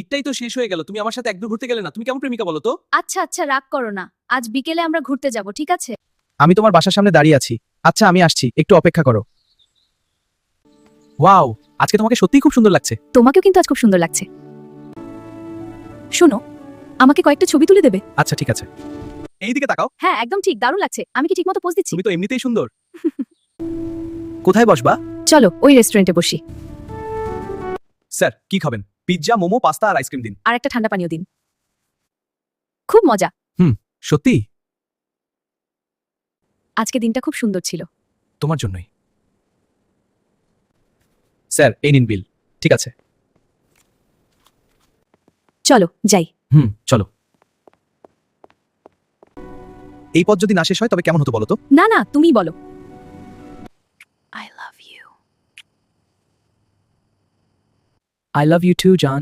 এটাই তো শেষ হয়ে গেল, তুমি আমার সাথে একদম ঘুরতে গেলে না, তুমি কেমন প্রেমিকা বলো তো? আচ্ছা আচ্ছা, রাগ করো না, আজ বিকেলে আমরা ঘুরতে যাব, ঠিক আছে? আমি তোমার বাসার সামনে দাঁড়িয়ে আছি। আচ্ছা আমি আসছি, একটু অপেক্ষা করো। ওয়াও, আজকে তোমাকে সত্যিই খুব সুন্দর লাগছে। তোমাকেও কিন্তু আজ খুব সুন্দর লাগছে। শোনো, আমাকে কয়েকটা ছবি তুলে দেবে? আচ্ছা ঠিক আছে। এইদিকে তাকাও। হ্যাঁ একদম ঠিক, দারুণ লাগছে। আমি কি ঠিকমতো পোজ দিচ্ছি? তুমি তো এমনিতেই সুন্দর। কোথায় বসবা? চলো ওই রেস্টুরেন্টে বসি। স্যার কি খাবেন? পিৎজা, মোমো, পাস্তা আর আইসক্রিম দিন। আর একটা ঠান্ডা পানীয় দিন। খুব মজা। সত্যি? আজকে দিনটা খুব সুন্দর ছিল। তোমার জন্যই। স্যার এই নিন বিল। ঠিক আছে। চলো যাই। চলো। এই পথ যদি না শেষ হয় তবে কেমন হতো বলো তো? না না, তুমিই বলো। I love you. I love you too, John.